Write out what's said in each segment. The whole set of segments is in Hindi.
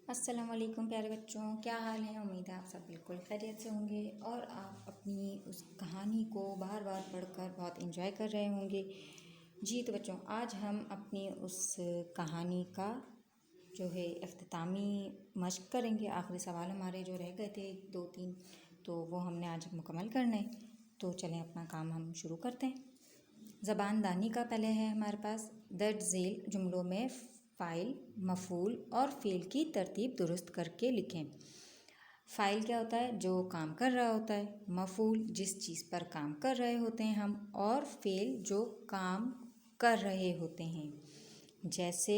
अस्सलाम वालेकुम प्यारे बच्चों, क्या हाल है। उम्मीद है आप सब बिल्कुल खैरियत से होंगे और आप अपनी उस कहानी को बार बार पढ़कर बहुत इंजॉय कर रहे होंगे। जी तो बच्चों, आज हम अपनी उस कहानी का जो है इख्तितामी मश्क करेंगे। आखिरी सवाल हमारे जो रह गए थे 2-3, तो वो हमने आज मुकम्मल करना है। तो चलें अपना काम हम शुरू करते हैं। ज़बानदानी का पहले है हमारे पास। दर्ज झेल जुमलों में फ़ाइल, मफ़ूल और फ़ेल की तरतीब दुरुस्त करके लिखें। फ़ाइल क्या होता है? जो काम कर रहा होता है। मफ़ूल जिस चीज़ पर काम कर रहे होते हैं हम। और फ़ेल जो काम कर रहे होते हैं। जैसे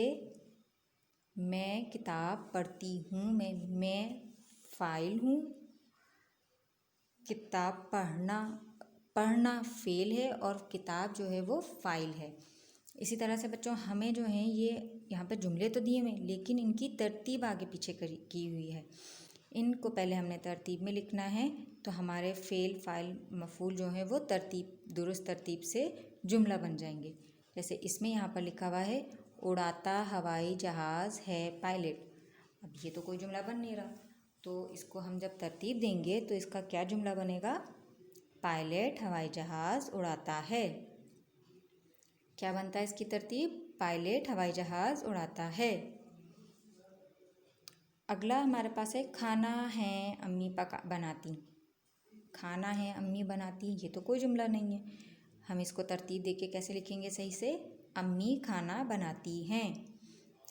मैं किताब पढ़ती हूँ, मैं फ़ाइल हूँ। किताब पढ़ना फ़ेल है और किताब जो है वो फ़ाइल है। इसी तरह से बच्चों, हमें जो है ये यहाँ पर जुमले तो दिए हुए, लेकिन इनकी तरतीब आगे पीछे की हुई है। इनको पहले हमने तरतीब में लिखना है, तो हमारे फ़ेल, फ़ाइल, मफ़ूल जो है वो दुरुस्त तरतीब से जुमला बन जाएंगे। जैसे इसमें यहाँ पर लिखा हुआ है, उड़ाता हवाई जहाज़ है पायलट। अब ये तो कोई जुमला बन नहीं रहा, तो इसको हम जब तरतीब देंगे तो इसका क्या जुमला बनेगा? पायलट हवाई जहाज़ उड़ाता है। क्या बनता है इसकी तरतीब? पायलट हवाई जहाज़ उड़ाता है। अगला हमारे पास है, खाना है अम्मी बनाती। खाना है अम्मी बनाती, ये तो कोई जुमला नहीं है। हम इसको तरतीब देके कैसे लिखेंगे सही से? अम्मी खाना बनाती हैं।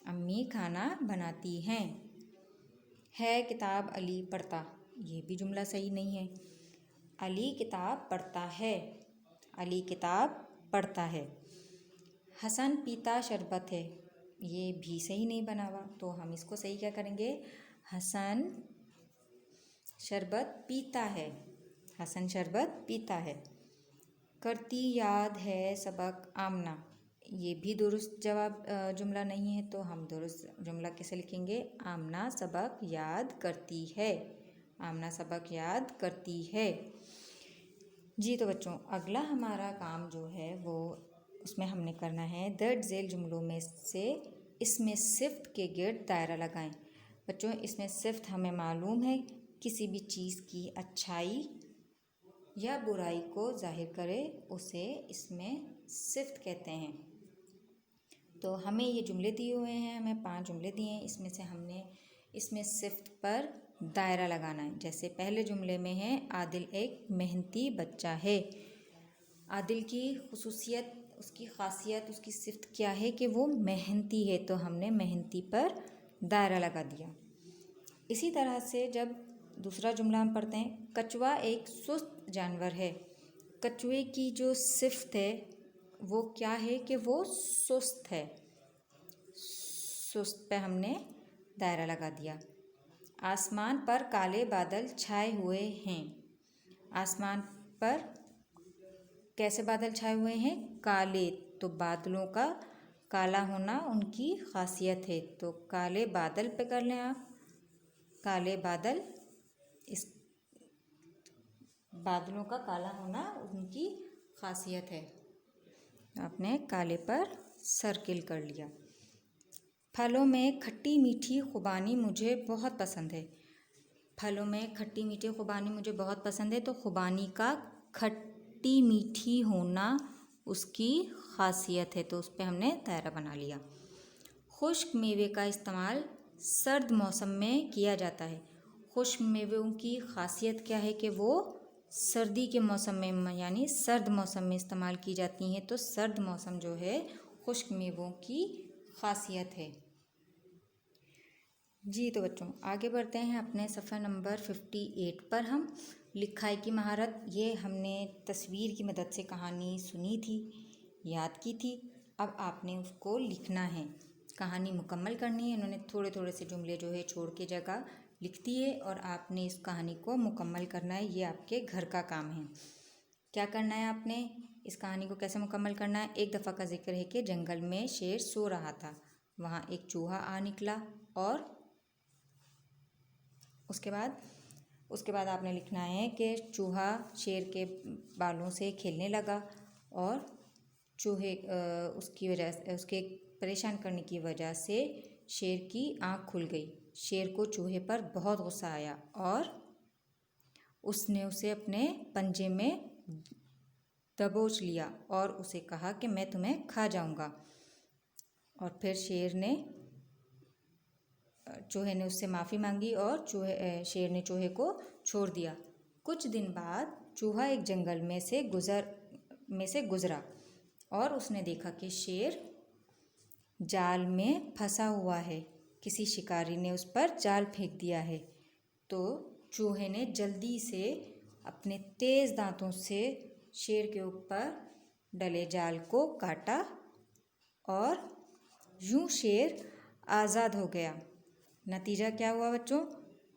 अम्मी खाना बनाती हैं। है किताब अली पढ़ता, ये भी जुमला सही नहीं है। अली किताब पढ़ता है। अली किताब पढ़ता है। हसन पीता शरबत है, ये भी सही नहीं बना हुआ, तो हम इसको सही क्या करेंगे? हसन शरबत पीता है। हसन शरबत पीता है। करती याद है सबक आमना, ये भी दुरुस्त जुमला नहीं है, तो हम दुरुस्त जुमला कैसे लिखेंगे? आमना सबक याद करती है। आमना सबक याद करती है। जी तो बच्चों, अगला हमारा काम जो है वो उसमें हमने करना है, दर्ज झेल जुमलों में से इसमें सिफ्त के गिर्द दायरा लगाएं। बच्चों, इसमें सिफ्त हमें मालूम है, किसी भी चीज़ की अच्छाई या बुराई को जाहिर करे उसे इसमें सिफ्त कहते हैं। तो हमें ये जुमले दिए हुए हैं, हमें 5 जुमले दिए हैं। इसमें से हमने इसमें सिफ्त पर दायरा लगाना है। जैसे पहले जुमले में है, आदिल एक मेहनती बच्चा है। आदिल की खुसूसियत, उसकी ख़ासियत, उसकी सिफ्त क्या है कि वो मेहनती है, तो हमने मेहनती पर दायरा लगा दिया। इसी तरह से जब दूसरा जुमला हम पढ़ते हैं, कछुआ एक सुस्त जानवर है। कछुए की जो सिफ्त है वो क्या है कि वो सुस्त है। सुस्त पे हमने दायरा लगा दिया। आसमान पर काले बादल छाए हुए हैं। आसमान पर कैसे बादल छाए हुए हैं? काले, तो बादलों का काला होना उनकी खासियत है, तो काले बादल पे कर लें आप। काले बादल, इस बादलों का काला होना उनकी खासियत है। आपने काले पर सर्किल कर लिया। फलों में खट्टी मीठी खुबानी मुझे बहुत पसंद है। फलों में खट्टी मीठी खुबानी मुझे बहुत पसंद है, तो खुबानी का खट्टी मीठी होना उसकी खासियत है, तो उस पर हमने दायरा बना लिया। खुश्क मेवे का इस्तेमाल सर्द मौसम में किया जाता है। खुश्क मेवों की खासियत क्या है कि वो सर्दी के मौसम में यानी सर्द मौसम में इस्तेमाल की जाती हैं, तो सर्द मौसम जो है खुश्क मेवों की खासियत है। जी तो बच्चों, आगे बढ़ते हैं अपने सफ़ा नंबर 58 पर। हम लिखाई की महारत, ये हमने तस्वीर की मदद से कहानी सुनी थी, याद की थी। अब आपने उसको लिखना है, कहानी मुकम्मल करनी है। इन्होंने थोड़े थोड़े से जुमले जो है छोड़ के जगह लिख दिए और आपने इस कहानी को मुकम्मल करना है। ये आपके घर का काम है। क्या करना है आपने? इस कहानी को कैसे मुकम्मल करना है? एक दफ़ा का जिक्र है कि जंगल में शेर सो रहा था, वहाँ एक चूहा आ निकला और उसके बाद आपने लिखना है कि चूहा शेर के बालों से खेलने लगा और चूहे उसकी वजह से, उसके परेशान करने की वजह से शेर की आँख खुल गई। शेर को चूहे पर बहुत गुस्सा आया और उसने उसे अपने पंजे में दबोच लिया और उसे कहा कि मैं तुम्हें खा जाऊंगा। और फिर चूहे ने उससे माफ़ी मांगी और शेर ने चूहे को छोड़ दिया। कुछ दिन बाद चूहा एक जंगल में से गुजरा और उसने देखा कि शेर जाल में फंसा हुआ है। किसी शिकारी ने उस पर जाल फेंक दिया है। तो चूहे ने जल्दी से अपने तेज़ दांतों से शेर के ऊपर डले जाल को काटा और यूं शेर आज़ाद हो गया। नतीजा क्या हुआ बच्चों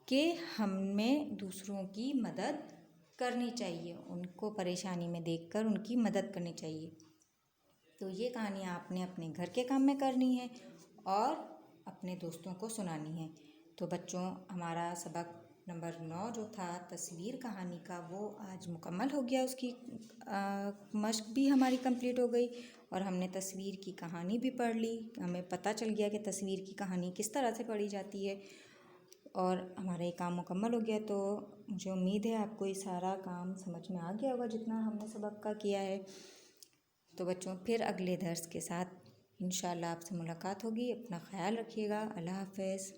कि हमें दूसरों की मदद करनी चाहिए, उनको परेशानी में देखकर उनकी मदद करनी चाहिए। तो ये कहानी आपने अपने घर के काम में करनी है और अपने दोस्तों को सुनानी है। तो बच्चों हमारा सबक नंबर 9 जो था तस्वीर कहानी का वो आज मुकम्मल हो गया। उसकी मश्क भी हमारी कंप्लीट हो गई और हमने तस्वीर की कहानी भी पढ़ ली। हमें पता चल गया कि तस्वीर की कहानी किस तरह से पढ़ी जाती है और हमारा ये काम मुकम्मल हो गया। तो मुझे उम्मीद है आपको ये सारा काम समझ में आ गया होगा जितना हमने सबक का किया है। तो बच्चों फिर अगले दर्स के साथ इंशाल्लाह आपसे मुलाकात होगी। अपना ख्याल रखिएगा। अल्लाह हाफ़िज़।